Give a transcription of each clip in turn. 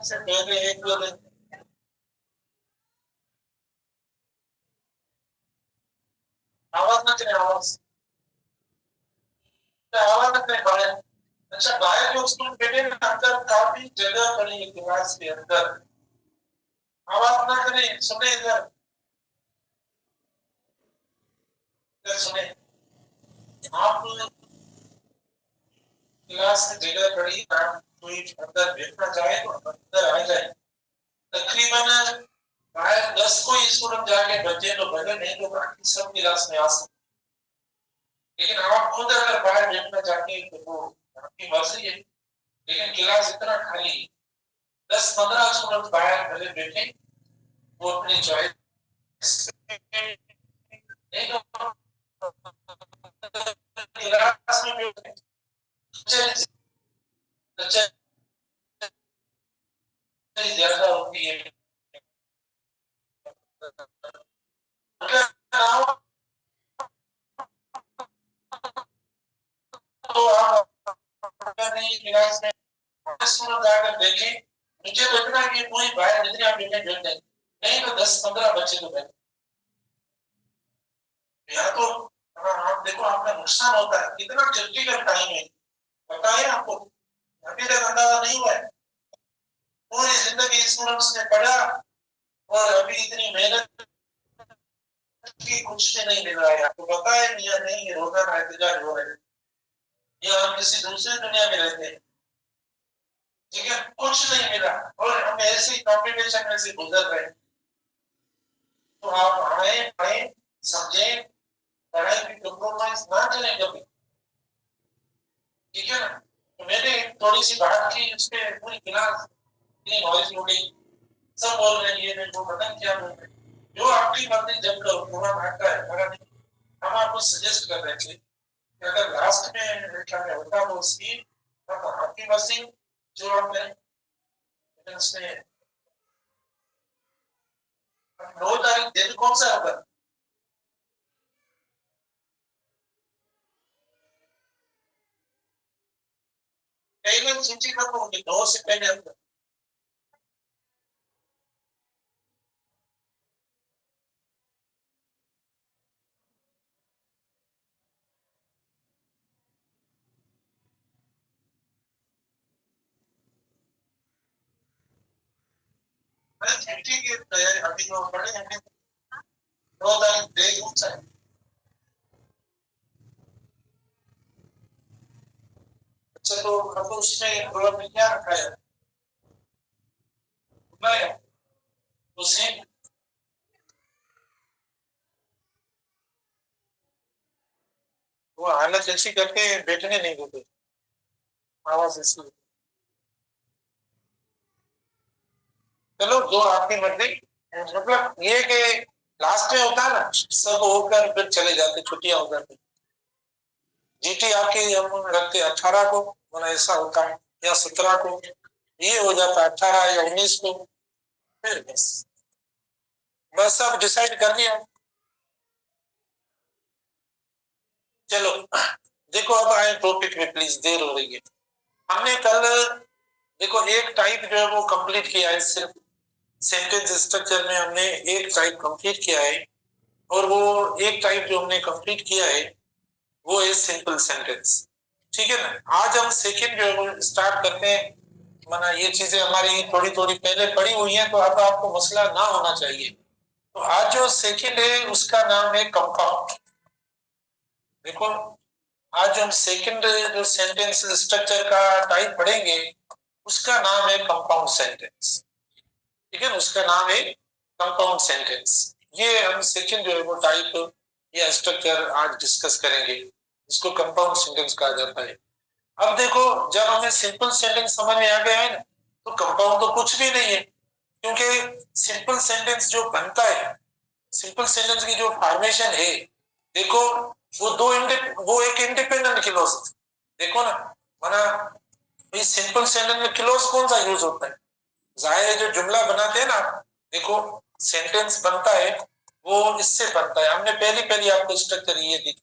से पहले एक दो दिन आवाज ना चले, आवाज ना चले बाहर। अच्छा, बाहर जो स्कूल बैठे ना, अंदर काफी जगह पड़ी है क्लास के अंदर, आवाज ना चले, सुने इधर, इधर सुने। आप क्लास में जगह पड़ी, आप कोई अंदर बैठना चाहे तो अंदर आ जाए। तकरीबन बाहर 10 कोई स्टूडेंट जाके बच्चे तो भले, नहीं तो बाकी सब क्लास में आ सकते। लेकिन आप खुद अगर बाहर बैठना चाहते हैं तो वो आपकी मर्जी है, लेकिन क्लास इतना खाली है, 10-15 स्टूडेंट बाहर भले बैठे, वो अपनी चॉइस नहीं तो क्लास में बैठे। अच्छा, ज्यादा होती है तो आप नहीं क्लास में स्टूडेंट आकर देखें, मुझे लगना है कि पूरी बाहर जितने आप बैठे बैठे, नहीं तो 10-15 बच्चे तो बैठे। यहाँ तो आप देखो, आपका नुकसान होता है, कितना क्रिटिकल टाइम है, पता है आपको, अभी तक अंदाजा नहीं हुआ है। पूरी जिंदगी स्टूडेंट्स ने पढ़ा और अभी इतनी मेहनत की कुछ भी नहीं मिल रहा है। आपको पता है या नहीं, रोजाना एहतजाज हो रहे हैं, या हम किसी दूसरी दुनिया में रहते हैं, ठीक है, कुछ नहीं मिला और हम ऐसे ही कॉम्पिटिशन में से गुजर रहे हैं। तो आप आए पढ़े, समझे, पढ़ाई में कंप्रोमाइज ना करें कभी, ठीक है ना। तो मैंने थोड़ी सी बात की, उस पर पूरी क्लास इतनी नॉइज हो गई, सब बोल रहे हैं ये नहीं वो, पता नहीं क्या बोल रहे हैं। जो आपकी मर्जी जब करो, थोड़ा भागता है मगर नहीं। हम आपको सजेस्ट कर रहे थे कि अगर लास्ट में क्या होता तो उसकी आपकी मर्जी, जो आपने इसमें 9 तारीख दिन कौन सा होगा? पहले सूची कर लो, 9 से पहले अंदर ठीक है, तैयारी अभी जो पढ़े हैं 9 तारीख दे कौन सा है? अच्छा, तो अब उसमें थोड़ा में क्या रखा है? नहीं, उसे वो हालत ऐसी करके बैठने नहीं देते, आवाज ऐसी। चलो, जो आपकी मर्जी, मतलब ये कि लास्ट में होता है ना, सब होकर फिर चले जाते, छुट्टियां हो जाती। जीटी आपकी हम रखते 18 को, मतलब ऐसा होता है, या 17 को, ये हो जाता है 18 या 19 को, फिर बस बस अब डिसाइड कर लिया। चलो, देखो अब आए टॉपिक में, प्लीज, देर हो रही है। हमने कल देखो एक टाइप जो है वो कंप्लीट किया है, सिर्फ सेंटेंस स्ट्रक्चर में हमने एक टाइप कंप्लीट किया है, और वो एक टाइप जो हमने कंप्लीट किया है वो है सिंपल सेंटेंस, ठीक है ना। आज हम सेकंड जो है वो स्टार्ट करते हैं। माना ये चीजें हमारी थोड़ी थोड़ी पहले पड़ी हुई हैं, तो अब आपको मसला ना होना चाहिए। तो आज जो सेकंड है उसका नाम है कंपाउंड। देखो, आज हम सेकंड जो सेंटेंस स्ट्रक्चर का टाइप पढ़ेंगे उसका नाम है कंपाउंड सेंटेंस, ठीक है, उसका नाम है कंपाउंड सेंटेंस। ये हम सेकंड जो है वो टाइप या स्ट्रक्चर आज डिस्कस करेंगे, इसको कंपाउंड सेंटेंस कहा जाता है। अब देखो, जब हमें सिंपल सेंटेंस समझ में आ गया है ना, तो कंपाउंड तो कुछ भी नहीं है, क्योंकि सिंपल सेंटेंस जो बनता है, सिंपल सेंटेंस की जो फॉर्मेशन है, देखो, वो एक इंडिपेंडेंट क्लॉज, देखो ना, माना इस सिंपल सेंटेंस में क्लॉज कौन सा यूज होता है? जाहिर है जो जुमला बनाते हैं ना, देखो, सेंटेंस बनता है वो इससे बनता है, हमने पहली पहली आपको स्ट्रक्चर ये दी,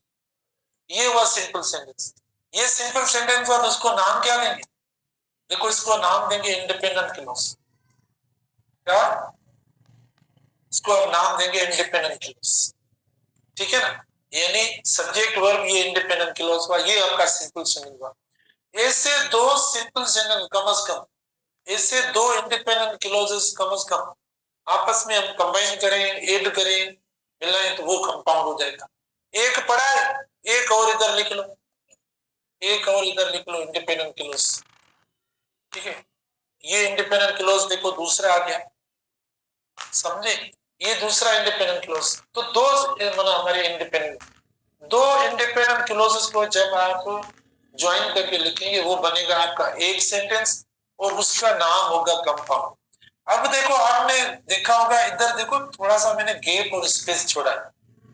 ये हुआ सिंपल सेंटेंस। ये सिंपल सेंटेंस हुआ तो उसको नाम क्या देंगे? देखो, इसको नाम देंगे इंडिपेंडेंट क्लॉज। क्या, इसको हम नाम देंगे इंडिपेंडेंट क्लॉज, ठीक है ना। यानी सब्जेक्ट वर्ब ये इंडिपेंडेंट क्लॉज हुआ, ये आपका सिंपल सेंटेंस हुआ। ऐसे दो सिंपल सेंटेंस कम से कम, ऐसे दो इंडिपेंडेंट क्लॉजेस कम से कम आपस में हम कंबाइन करें, ऐड करें, मिलाएं तो वो कंपाउंड हो जाएगा। एक पढ़ा है, एक और इधर लिख लो, एक और इधर लिख लो इंडिपेंडेंट क्लॉज, ठीक है। ये इंडिपेंडेंट क्लॉज देखो दूसरा आ गया, समझे, ये दूसरा इंडिपेंडेंट क्लॉज। तो दो मतलब हमारे इंडिपेंडेंट, दो इंडिपेंडेंट क्लॉजेस को जब आप ज्वाइन करके लिखेंगे वो बनेगा आपका एक सेंटेंस और उसका नाम होगा कंपाउंड। अब देखो आपने देखा होगा, इधर देखो थोड़ा सा मैंने गैप और स्पेस छोड़ा है,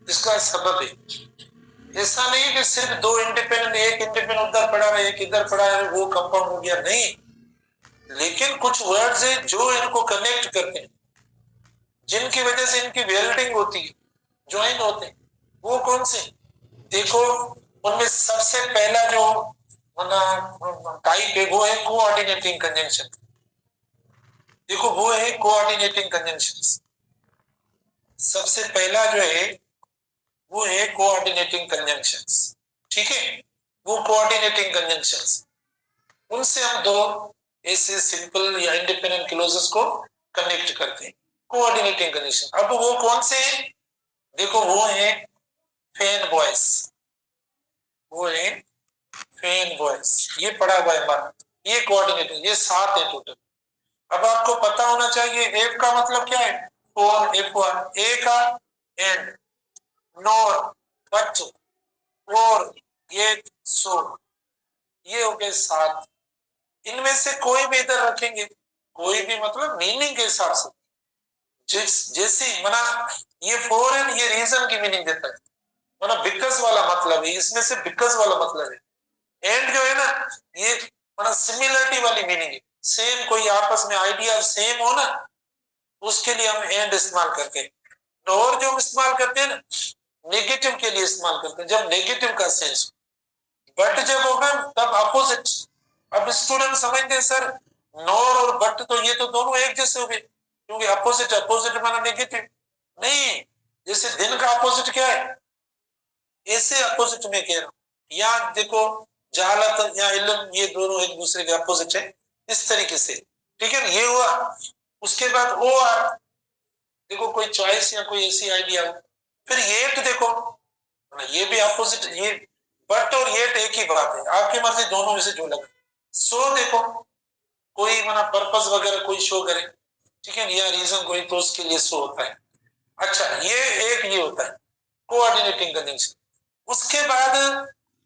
इसका सबब है। ऐसा नहीं कि सिर्फ दो इंडिपेंडेंट, एक इंडिपेंडेंट उधर पड़ा है एक इधर पड़ा है वो कंपाउंड हो गया, नहीं। लेकिन कुछ वर्ड्स है जो इनको कनेक्ट करते हैं, जिनकी वजह से इनकी वेल्डिंग होती है, ज्वाइन होते हैं। वो कौन से, देखो उनमें सबसे पहला जो टाइप है वो है कोऑर्डिनेटिंग कंजंक्शन। देखो वो है कोऑर्डिनेटिंग कंजंक्शंस, सबसे पहला जो है वो है कोऑर्डिनेटिंग कंजंक्शंस, ठीक है। वो कोऑर्डिनेटिंग कंजंक्शंस, उनसे हम दो ऐसे सिंपल या इंडिपेंडेंट क्लोजेस को कनेक्ट करते हैं, कोऑर्डिनेटिंग कंजंक्शन। अब वो कौन से हैं, देखो वो है फैन बॉयस, वो है फैन बॉयस, ये पढ़ा हुआ है हमारा, ये कोऑर्डिनेटिंग, ये 7 है टोटल। अब आपको पता होना चाहिए एफ का मतलब क्या है, फॉर, F1, ए का एंड, नॉर, बट, और, येट, सो, ये हो गए 7। इनमें से कोई भी इधर रखेंगे, कोई भी मतलब मीनिंग के हिसाब से, जैसे मना ये फॉर एंड ये रीजन की मीनिंग देता है, मतलब बिकॉज वाला मतलब है, इसमें से बिकॉज वाला मतलब है। एंड जो है ना ये मतलब सिमिलरिटी वाली मीनिंग है, सेम, कोई आपस में आइडिया सेम हो ना, उसके लिए हम एंड इस्तेमाल करते हैं। और जो इस्तेमाल करते हैं ना नेगेटिव के लिए इस्तेमाल करते हैं, जब नेगेटिव का सेंस। बट जब होगा तब अपोजिट। अब स्टूडेंट समझते हैं सर नॉर और बट तो ये तो दोनों एक जैसे हो गए, क्योंकि अपोजिट, अपोजिट माना नेगेटिव नहीं। जैसे दिन का अपोजिट क्या है, ऐसे अपोजिट में कह रहा हूं। यहाँ देखो जहालत या इल्म, ये दोनों एक दूसरे के अपोजिट है, इस तरीके से, ठीक है। ये हुआ, उसके बाद ओ आर, देखो कोई चॉइस या कोई ऐसी आइडिया हो। फिर ये तो देखो ये भी अपोजिट, ये बट और येट एक ही बात है, आपकी मर्जी दोनों में से जो लगे। सो देखो कोई मना पर्पस वगैरह कोई शो करे, ठीक है, या रीजन कोई तो उसके लिए शो होता है। अच्छा ये एक ये होता है कोऑर्डिनेटिंग कंजंक्शन। उसके बाद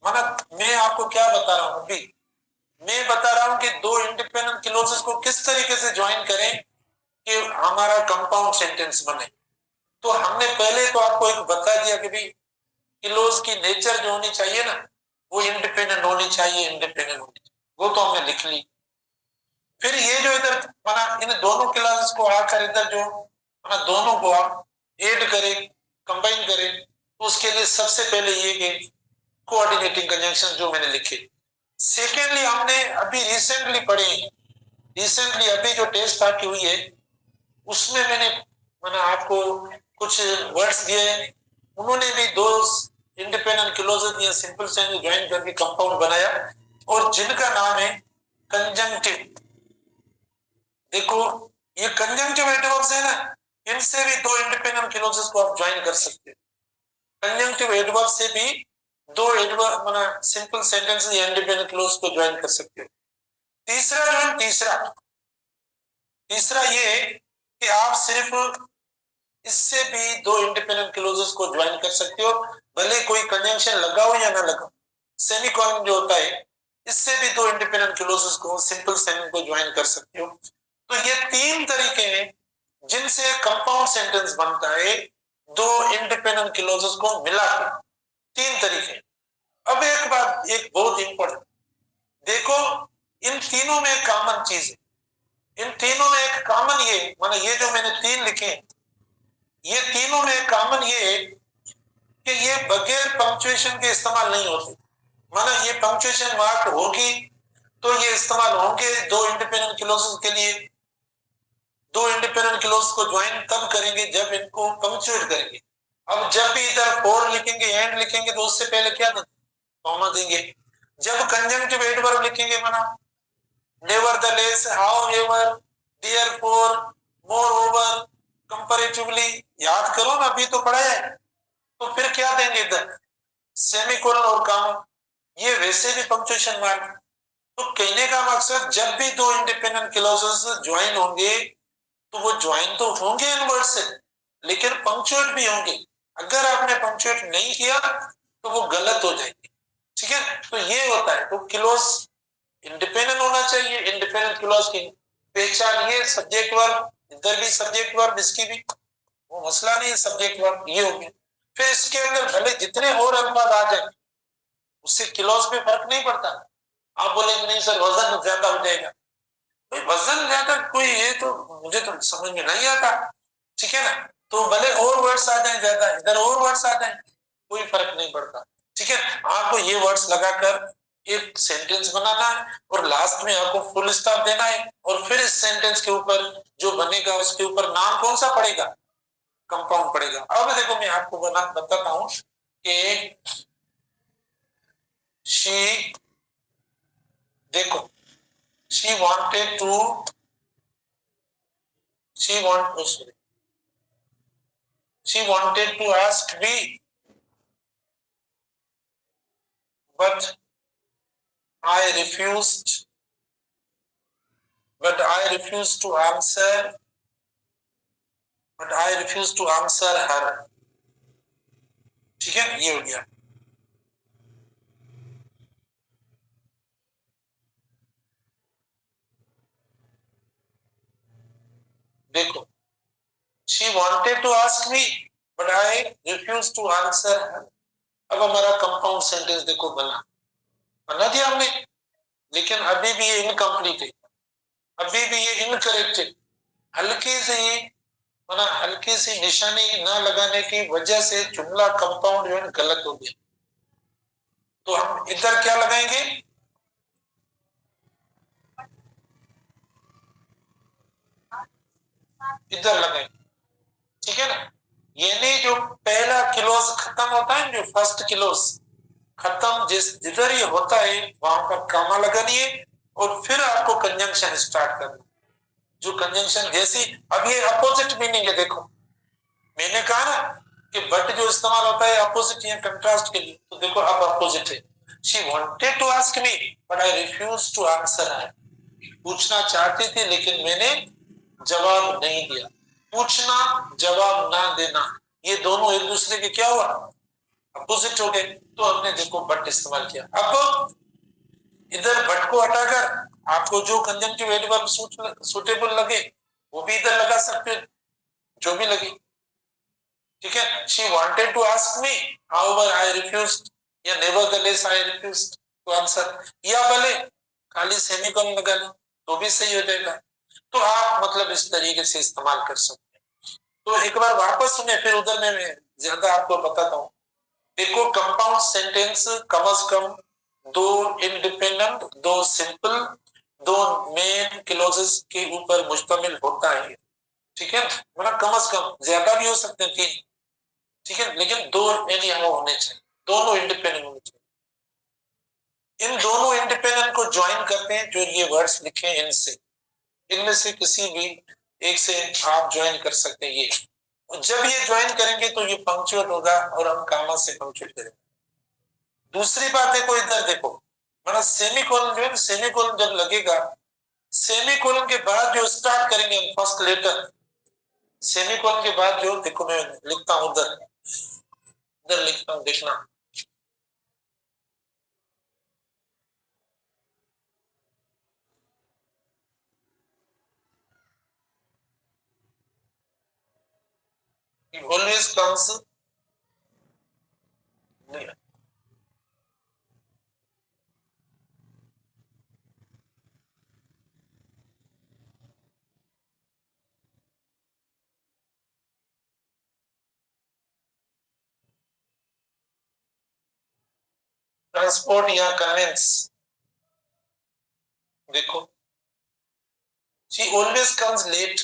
माना मैं आपको क्या बता रहा हूं अभी, मैं बता रहा हूं कि दो इंडिपेंडेंट क्लोजेस को किस तरीके से ज्वाइन करें कि हमारा कंपाउंड सेंटेंस बने। तो हमने पहले तो आपको एक बता दिया कि भाई क्लोज की नेचर जो होनी चाहिए ना वो इंडिपेंडेंट होनी चाहिए, इंडिपेंडेंट होनी चाहिए, वो तो हमने लिख ली। फिर ये जो इधर माना इन दोनों क्लासेस को आकर इधर जो माना दोनों को आप ऐड करें, कंबाइन करें, तो उसके लिए सबसे पहले ये कि कोऑर्डिनेटिंग कंजंक्शन जो मैंने लिखे। सेकेंडली हमने अभी रिसेंटली पढ़े, रिसेंटली अभी जो टेस्ट आपकी हुई है उसमें मैंने माना आपको कुछ वर्ड्स दिए, उन्होंने भी दो इंडिपेंडेंट क्लोजेस या सिंपल सेंटेंस ज्वाइन करके कंपाउंड बनाया और जिनका नाम है कंजंक्टिव। देखो ये कंजंक्टिव एडवर्ब्स है ना, इनसे भी दो इंडिपेंडेंट क्लोजेस को आप ज्वाइन कर सकते हैं। कंजंक्टिव एडवर्ब से भी दो एडवर्ब माना सिंपल सेंटेंस या इंडिपेंडेंट क्लोज को ज्वाइन कर सकते हो। तीसरा जो है, तीसरा ये कि आप सिर्फ इससे भी दो इंडिपेंडेंट क्लोजेस को ज्वाइन कर सकते हो, भले कोई कंजंक्शन लगा हो या ना लगा हो। सेमीकोलन जो होता है इससे भी दो इंडिपेंडेंट क्लोजेस को सिंपल सेंटेंस को ज्वाइन कर सकते हो। तो ये 3 तरीके हैं जिनसे कंपाउंड सेंटेंस बनता है, दो इंडिपेंडेंट क्लोजेस को मिलाकर, 3 तरीके। अब एक बात, एक बहुत इंपॉर्टेंट, देखो इन तीनों में कॉमन चीज है, इन तीनों में एक कॉमन ये माना ये जो मैंने 3 लिखे ये तीनों में कॉमन ये है कि ये बगैर पंक्चुएशन के इस्तेमाल नहीं होते। माना ये पंक्चुएशन मार्क होगी तो ये इस्तेमाल होंगे दो इंडिपेंडेंट क्लोजेस के लिए, दो इंडिपेंडेंट क्लोज को ज्वाइन तब करेंगे जब इनको पंक्चुएट करेंगे। अब जब भी इधर और लिखेंगे एंड लिखेंगे तो उससे पहले क्या देंगे, कॉमा देंगे। जब कंजंक्टिव एडवर्ब लिखेंगे माना nevertheless, however, therefore, moreover, comparatively, याद करो ना, अभी तो पढ़ा है। तो फिर क्या देंगे इधर, सेमीकोलन और कॉमा। ये वैसे भी पंक्चुएशन मार्क। तो कहने का मकसद जब भी दो इंडिपेंडेंट क्लॉजेस ज्वाइन होंगे तो वो ज्वाइन तो होंगे इन वर्ड से, लेकिन पंक्चुएट भी होंगे। अगर आपने पंक्चुएट नहीं किया तो वो गलत हो जाएगी, ठीक है। तो ये होता है। तो क्लॉज इंडिपेंडेंट होना चाहिए। इंडिपेंडेंट क्लॉज की पहचान ये सब्जेक्ट वर्ब, इधर भी सब्जेक्ट वर्ब, इसकी भी वो मसला नहीं है, सब्जेक्ट वर्ब ये हो गया। फिर इसके अंदर भले जितने और अल्फाज आ जाए उससे क्लॉज पे फर्क नहीं पड़ता। आप बोलेंगे नहीं सर वजन ज्यादा हो जाएगा, भाई वजन ज्यादा कोई ये तो मुझे तो समझ में नहीं आता, ठीक है ना। तो भले और वर्ड्स आ जाए ज्यादा, इधर और वर्ड्स आ जाए, कोई फर्क नहीं पड़ता, ठीक है। आपको ये वर्ड्स लगाकर एक सेंटेंस बनाना है और लास्ट में आपको फुल स्टॉप देना है और फिर इस सेंटेंस के ऊपर जो बनेगा उसके ऊपर नाम कौन सा पड़ेगा, कंपाउंड पड़ेगा। अब देखो मैं आपको बताता हूं कि शी, देखो she wanted to, oh, sorry, she wanted to ask me but I refused, to answer, her, ठीक है। ये हो गया। देखो she wanted to ask me but I refused to answer her। अब हमारा कंपाउंड सेंटेंस देखो बना दिया हमने, लेकिन अभी भी ये इनकम्प्लीट है, अभी भी ये इनकरेक्ट है। हल्की से ये हल्की सी निशानी ना लगाने की वजह से जुमला कंपाउंड जो है गलत हो गया। तो हम इधर क्या लगाएंगे, इधर लगाएंगे, ठीक है ना। यानी जो पहला क्लोज खत्म होता है, जो फर्स्ट क्लोज खत्म जिधर ये होता है वहां पर कामा लगानी है और फिर आपको कंजंक्शन स्टार्ट करना। जो कंजंक्शन जैसी, अब ये अपोजिट मीनिंग है। देखो मैंने कहा ना कि बट जो इस्तेमाल होता है अपोजिट या कंट्रास्ट के लिए, तो देखो अब अपोजिट है। She wanted to ask me but I refuse to answer her. पूछना चाहती थी लेकिन मैंने जवाब नहीं दिया। पूछना जवाब ना देना ये दोनों एक दूसरे के क्या हुआ, अपोजिट हो गए। तो हमने देखो बट इस्तेमाल किया। अब इधर बट को हटाकर आपको जो कंजंक्टिव एडवर्ब सूटेबल लगे वो भी इधर लगा सकते हो, जो भी लगे, ठीक है। She wanted to ask me however I refused या nevertheless I refused to answer, या भले खाली सेमीकोलन लगा लो तो भी सही हो जाएगा। तो आप मतलब इस तरीके से इस्तेमाल कर सकते हैं। तो एक बार वापस सुने फिर उधर मैं ज्यादा आपको बताता हूँ। देखो कंपाउंड सेंटेंस कम से कम दो इंडिपेंडेंट, दो सिंपल, दो मेन क्लॉजेस के ऊपर मुश्तमिल होता है, ठीक है। मतलब कम से कम, ज्यादा भी हो सकते हैं तीन, ठीक है, लेकिन दो यानी होने चाहिए, दोनों इंडिपेंडेंट होने चाहिए। इन दोनों इंडिपेंडेंट को ज्वाइन करते हैं जो ये वर्ड्स लिखे हैं इनसे, इनमें से किसी भी एक से आप ज्वाइन कर सकते हैं ये। और जब ये ज्वाइन करेंगे तो ये पंक्चुएट होगा और हम कामा से पंक्चुएट करेंगे। दूसरी बात देखो इधर देखो, मतलब सेमीकोलन जो है, सेमीकोलन जब लगेगा, सेमीकोलन के बाद जो स्टार्ट करेंगे हम फर्स्ट लेटर, सेमीकोलन के बाद जो देखो मैं लिखता हूं उधर, इधर लिखता हूं देखना, always comes, ट्रांसपोर्ट या कन्वेंस। देखो she always comes late,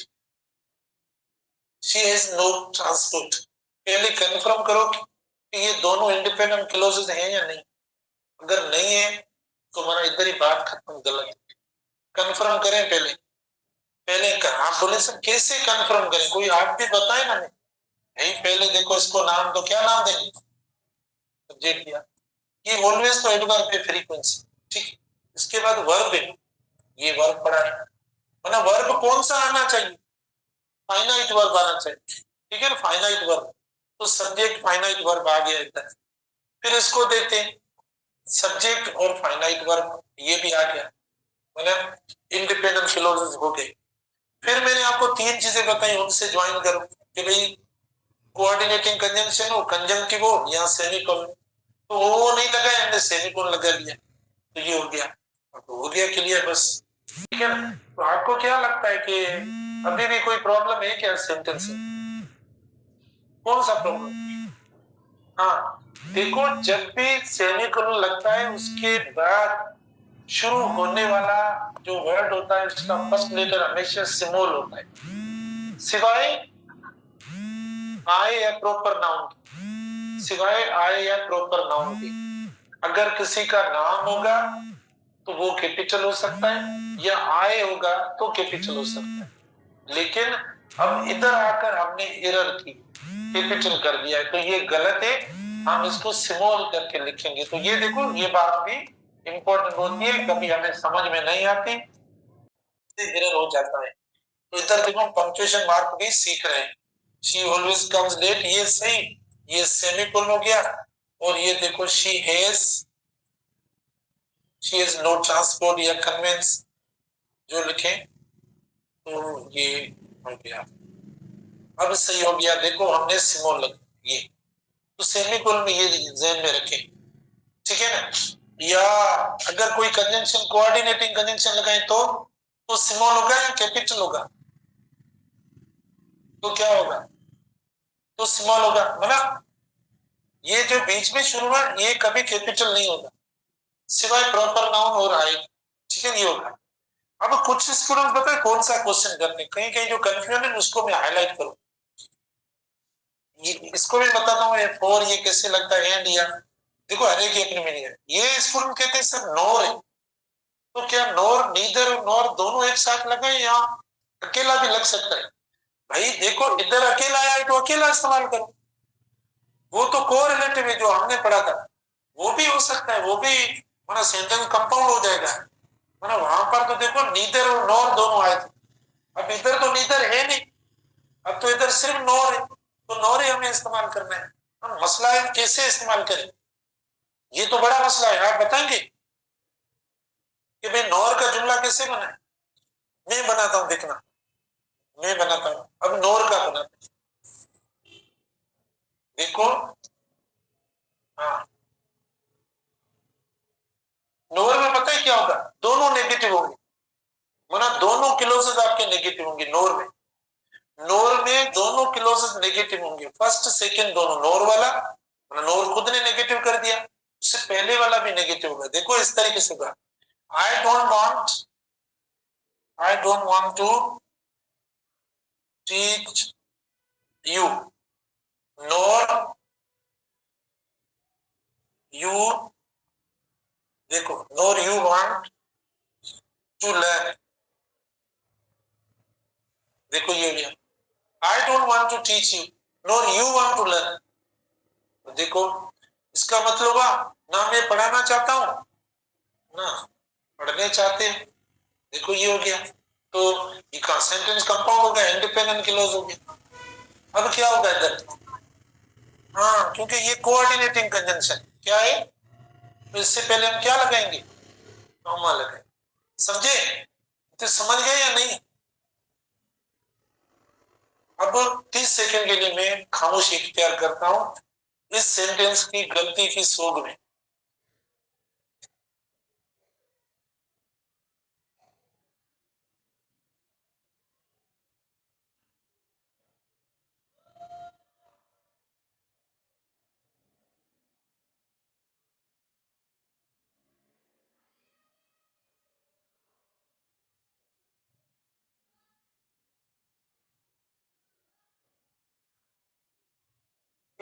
she has no transport. पहले कंफर्म करो कि ये दोनों इंडिपेंडेंट क्लोजेस हैं या नहीं। अगर नहीं है तो हमारा इधर ही बात खत्म, गलत है। कंफर्म करें पहले। पहले आप बोले सर कैसे कंफर्म करें, कोई आप भी बताए ना। नहीं, पहले देखो इसको नाम दो, क्या नाम देंगे? सब्जेक्ट दिया, ये ऑलवेज तो एडवर्ब पे फ्रीक्वेंसी, ठीक। इसके बाद वर्ब है, ये वर्ब पड़ा है, मतलब वर्ब कौन सा आना चाहिए? फाइनाइट वर्ब आना चाहिए, ठीक है ना, फाइनाइट वर्ब। तो सब्जेक्ट फाइनाइट वर्ब आ गया इधर। फिर इसको देते हैं सब्जेक्ट और फाइनाइट वर्ब, ये भी आ गया, मतलब इंडिपेंडेंट क्लोजेस हो गए। फिर मैंने आपको तीन चीजें बताई, उनसे ज्वाइन करो कि भाई कोऑर्डिनेटिंग कंजंक्शन हो, कंजंक्टिव हो या सेमीकोलन। तो वो नहीं लगाया हमने, सेमीकोलन लगा लिया, तो ये हो गया। तो हो गया क्लियर, बस ठीक है ना। तो आपको क्या लगता है कि अभी भी कोई प्रॉब्लम है क्या सेंटेंस में? कौन सा प्रॉब्लम? हाँ देखो, जब भी सेमीकोलन लगता है उसके बाद शुरू होने वाला जो वर्ड होता है उसका फर्स्ट लेटर हमेशा स्मॉल होता है, सिवाय आए या प्रॉपर नाउन की, सिवाय आए या प्रॉपर नाउन की। अगर किसी का नाम होगा तो वो कैपिटल हो सकता है, या आए होगा तो कैपिटल हो सकता है। लेकिन अब इधर आकर हमने एरर की, कैपिटल कर दिया है, तो ये गलत है। हम इसको स्मॉल करके लिखेंगे। तो ये देखो, ये बात भी इंपॉर्टेंट होती है, कभी हमें समझ में नहीं आती, एरर हो जाता है। तो इधर देखो पंक्चुएशन मार्क भी सीख रहे हैं। शी ऑलवेज कम्स लेट, ये सही, ये सेमीकोलन हो गया। और ये देखो शी हैज नो ट्रांसपोर्ट या कन्वेंस जो लिखे, तो ये हो गया। अब सही हो गया, देखो हमने स्मॉल लग ये, तो सेमीकोलन में ये ध्यान में रखें, ठीक है ना। या अगर कोई कंजंक्शन कोऑर्डिनेटिंग कंजंक्शन लगाए तो स्मॉल होगा या कैपिटल होगा? तो क्या होगा? तो स्मॉल होगा, मतलब ये जो बीच में शुरू हुआ ये कभी कैपिटल नहीं होगा, सिवाय प्रॉपर नाउन और आई, ठीक है, ये होगा। अब कुछ स्टूडेंट पता है कौन सा क्वेश्चन करते, कहीं कहीं जो कंफ्यूजन है उसको मैं हाईलाइट करूं, इसको भी बताता हूँ। फॉर ये कैसे लगता है, एंड या देखो हर एक अपनी मीनिंग है। ये स्टूडेंट कहते हैं सर नोर है, तो क्या नोर, नीदर और नोर दोनों एक साथ लगाए या अकेला भी लग सकता है? भाई देखो, इधर अकेला आया है तो अकेला इस्तेमाल करो, वो तो कोरिलेटिव है जो हमने पढ़ा था, वो भी हो सकता है, वो भी मतलब सेंटेंस कंपाउंड हो जाएगा। मतलब वहां पर तो देखो नीदर और नोर दोनों आए थे, अब इधर तो नीदर है नहीं, अब तो इधर सिर्फ नोर है, तो नोर ही हमें इस्तेमाल करना है। हम मसला है कैसे इस्तेमाल करें, ये तो बड़ा मसला है। आप बताएंगे कि भाई नोर का जुमला कैसे बना है? मैं बनाता हूं, देखना, मैं बनाता हूं, अब नोर का बनाता हूं, देखो। हाँ, नोर में पता है क्या होगा, दोनों नेगेटिव होंगे, मतलब दोनों क्लोजेस आपके नेगेटिव होंगे नोर में। नोर में दोनों क्लोजेस नेगेटिव होंगे, फर्स्ट सेकंड दोनों, नोर वाला नोर खुद ने नेगेटिव कर दिया, उससे पहले वाला भी नेगेटिव होगा। देखो इस तरीके से होगा, I don't want, I don't want to teach you, nor you, देखो nor you want to learn, देखो ये गया, I don't want to teach you, nor you want to learn. देखो इसका मतलब हुआ ना मैं पढ़ाना चाहता हूं ना पढ़ने चाहते हैं, देखो ये हो गया। तो ये का सेंटेंस कंपाउंड हो गया, इंडिपेंडेंट क्लोज हो गया। अब क्या होगा इधर? हाँ, क्योंकि ये कोऑर्डिनेटिंग कंजंक्शन क्या है, तो इससे पहले हम क्या लगाएंगे, कॉमा लगाएंगे, समझे? तो समझ गए या नहीं? अब 30 सेकंड के लिए मैं खामोशी इख्तियार करता हूं इस सेंटेंस की गलती की सोग में।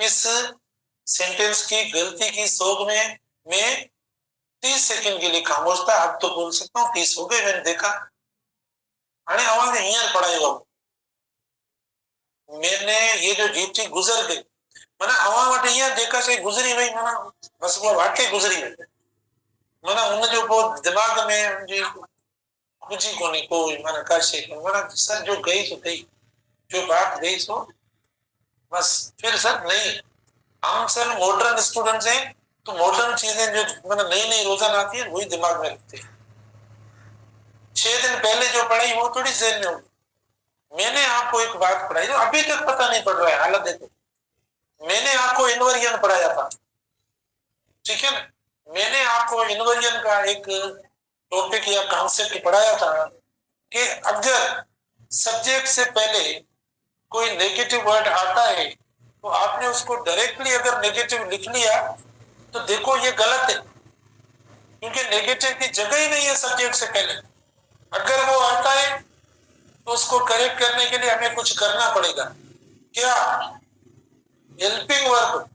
इस सेंटेंस की गलती की सोग में मैं 30 सेकंड के लिए खामोश था। अब तो बोल सकता हूँ 30 हो गए। मैंने देखा अरे आवाज हियर पड़ाएगा। मैंने ये जो जीपी गुजर गई मैंने हवा वट हियर देखा से गुजरी वही मैंने बस वो वाकई गुजरी वही मैंने उन जो वो दिमाग में जी कुछ ही कोनी कोई मैंने कर से मैंने सर जो गई तो गई जो बात गई सो बस। फिर सर नहीं हम सर मॉडर्न स्टूडेंट्स हैं तो मॉडर्न चीजें जो मैंने नई नई रोजाना आती है वही दिमाग में रखते हैं। 6 दिन पहले जो पढ़ाई वो थोड़ी जेल में होगी। मैंने आपको एक बात पढ़ाई जो अभी तक पता नहीं पड़ रहा है हालत देखो। मैंने आपको इनवर्जन पढ़ाया था ठीक है ना। मैंने आपको इनवर्जन का एक टॉपिक या कॉन्सेप्ट पढ़ाया था कि अगर सब्जेक्ट से पहले कोई नेगेटिव वर्ड आता है तो आपने उसको डायरेक्टली अगर नेगेटिव लिख लिया तो देखो ये गलत है क्योंकि नेगेटिव की जगह ही नहीं है सब्जेक्ट से पहले। अगर वो आता है तो उसको करेक्ट करने के लिए हमें कुछ करना पड़ेगा। क्या हेल्पिंग वर्ब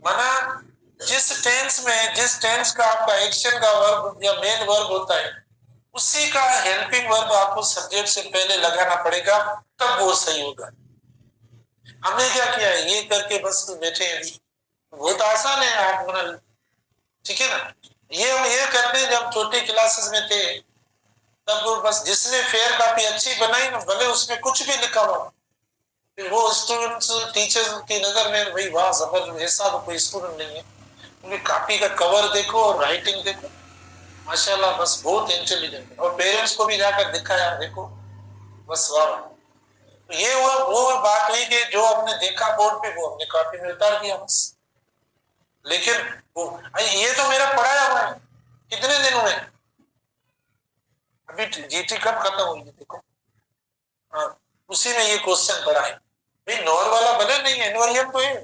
माना जिस टेंस का आपका एक्शन का वर्ब या मेन वर्ब होता है उसी का हेल्पिंग वर्ब आपको सब्जेक्ट से पहले लगाना पड़ेगा तब वो सही होगा। हमने क्या किया है ये करके बस बैठे हैं। बहुत आसान है आप ठीक है ना। ये हम ये करते हैं जब छोटे क्लासेस में थे तब वो बस जिसने फेयर कॉपी अच्छी बनाई ना भले उसमें कुछ भी लिखा हुआ फिर वो स्टूडेंट्स टीचर्स की नजर में भाई वाह जबरदस्त ऐसा तो कोई स्टूडेंट नहीं है क्योंकि कॉपी का कवर देखो और राइटिंग देखो माशाल्लाह बस बहुत इंटेलिजेंट है। और पेरेंट्स को भी जाकर दिखाया देखो बस वाह। तो ये वो बात हुई कि जो हमने देखा बोर्ड पे वो हमने कॉपी में उतार दिया बस। लेकिन वो ये तो मेरा पढ़ाया हुआ है कितने दिनों में अभी जीटी कब खत्म हुई देखो। हाँ उसी में ये क्वेश्चन पढ़ा है भाई नॉर वाला भले नहीं है इनवर्जन तो है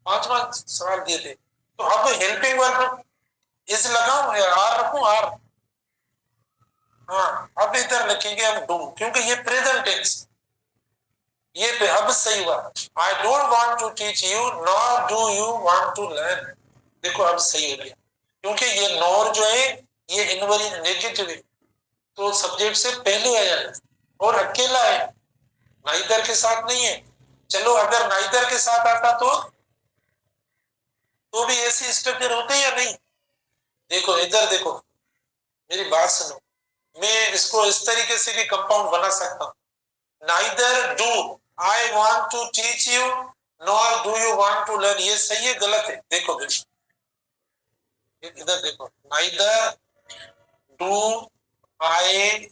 5 सवाल दिए थे तो अब हेल्पिंग वर्ब इस लगाऊं या आर रखूं आर। हाँ अब इधर लिखेंगे हम डू क्योंकि ये प्रेजेंट टेंस ये पे अब सही हुआ। I don't want to teach you nor do you want to learn देखो अब सही हो गया क्योंकि ये नॉर जो है ये इनवर्जन नेगेटिव है तो सब्जेक्ट से पहले आया है और अकेला है नाइदर के साथ नहीं है। चलो अगर नाइदर के साथ आता तो भी ऐसी स्ट्रक्चर होते या नहीं। देखो इधर देखो मेरी बात सुनो मैं इसको इस तरीके से भी कंपाउंड बना सकता हूं neither do I want to teach you nor do you want to learn ये सही है गलत है देखो इधर देखो neither do I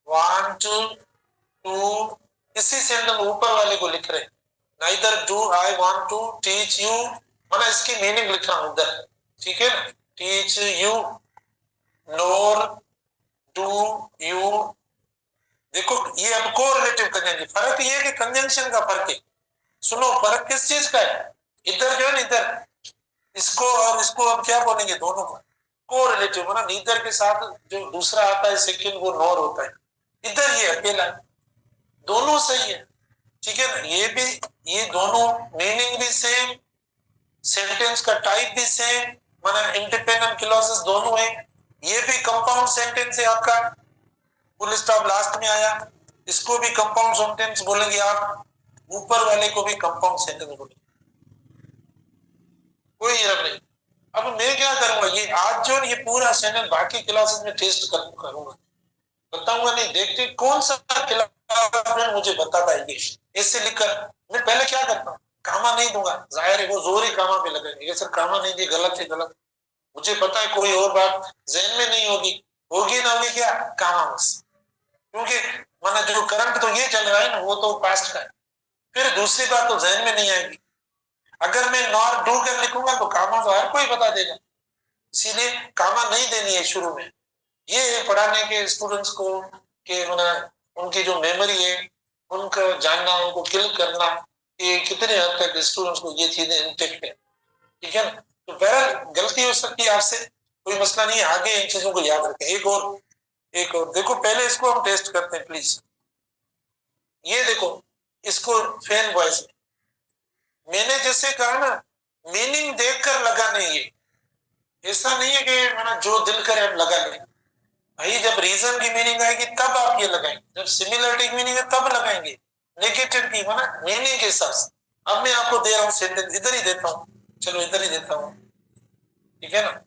want to इसी सेंटेंस ऊपर वाले को लिख रहे neither do I want to teach you माना इसकी मीनिंग लिख रहा हूं उधर ठीक है ना teach you NOR do you देखो ये अब कोरिलेटिव कंजंक्शन फर्क ये है कि कंजंक्शन का फर्क है। सुनो फर्क किस चीज का है इधर जो है ना इधर इसको और इसको अब क्या बोलेंगे दोनों को कोरिलेटिव माना नीदर के साथ जो दूसरा आता है सेकंड वो नोर होता है इधर ये अकेला है दोनों सही है ठीक है ना। ये भी ये दोनों मीनिंग भी सेम सेंटेंस का टाइप भी सेम माना इंडिपेंडेंट क्लॉजेस दोनों है। ये भी कंपाउंड सेंटेंस है आपका फुल स्टॉप लास्ट में आया इसको भी कंपाउंड सेंटेंस बोलेंगे आप ऊपर वाले को भी कंपाउंड सेंटेंस बोलेंगे कोई जरूरत नहीं। अब मैं क्या करूंगा ये आज जो ये पूरा सेंटेंस बाकी क्लासेस में टेस्ट करूंगा बताऊंगा नहीं देखते कौन सा क्लास मुझे बताता है ये ऐसे लिखकर मैं पहले क्या करता हूँ कामा नहीं दूंगा जाहिर है वो जोर ही कामा पे लगेंगे ये सर कामा नहीं दिए गलत है गलत मुझे पता है कोई और बात जहन में नहीं होगी होगी ना होगी क्या कामा बस क्योंकि माना जो करंट तो ये चल रहा है ना वो तो पास्ट का है फिर दूसरी बात तो जहन में नहीं आएगी। अगर मैं नॉर डू कर लिखूंगा तो कामा तो हर कोई बता देगा इसीलिए कामा नहीं देनी है शुरू में। ये है पढ़ाने के स्टूडेंट्स को कि उनकी जो मेमोरी है उनको जानना उनको किल करना कि कितने हद तक स्टूडेंट्स को ये चीजें इंटेक्ट है ठीक है ना। तो बहरहाल गलती हो सकती है आपसे कोई मसला नहीं है आगे इन चीजों को याद रखें। एक और देखो पहले इसको हम टेस्ट करते हैं प्लीज। ये देखो इसको फैन वॉइस मैंने जैसे कहा ना मीनिंग देखकर लगा नहीं है, ऐसा नहीं है कि मैंने जो दिल करे हम लगा लें। भाई जब रीजन की मीनिंग आएगी तब आप ये लगाएंगे, जब सिमिलरिटी की मीनिंग है तब लगाएंगे, नेगेटिव की माना मीनिंग के हिसाब से। अब मैं आपको दे रहा हूं सेंटेंस, इधर ही देता हूं, चलो इधर ही देता हूं, ठीक है ना।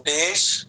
देश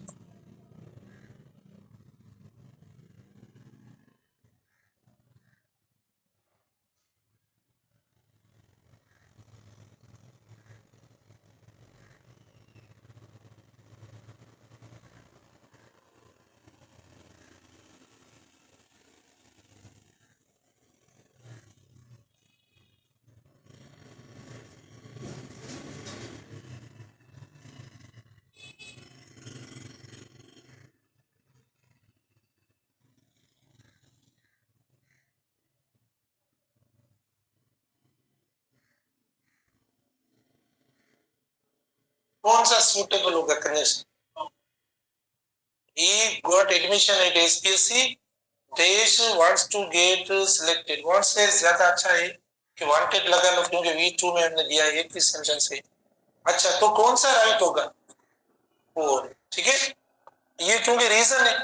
कौन सा सूटेबल होगा condition? He got admission at SPSC. देश wants to get selected. Want से ज्यादा अच्छा है कि wanted लगा लो, क्योंकि V2 में हमने दिया है एक ही सेंटेंस है। अच्छा तो कौन सा राइट होगा? फोर, ठीक है। ये क्योंकि रीजन है,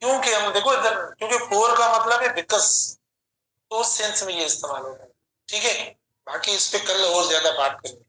क्योंकि हम देखो इधर, क्योंकि फोर का मतलब है बिकॉज, तो उस सेंस में ये इस्तेमाल होगा, ठीक है। बाकी इस पे कल और ज्यादा बात करेंगे।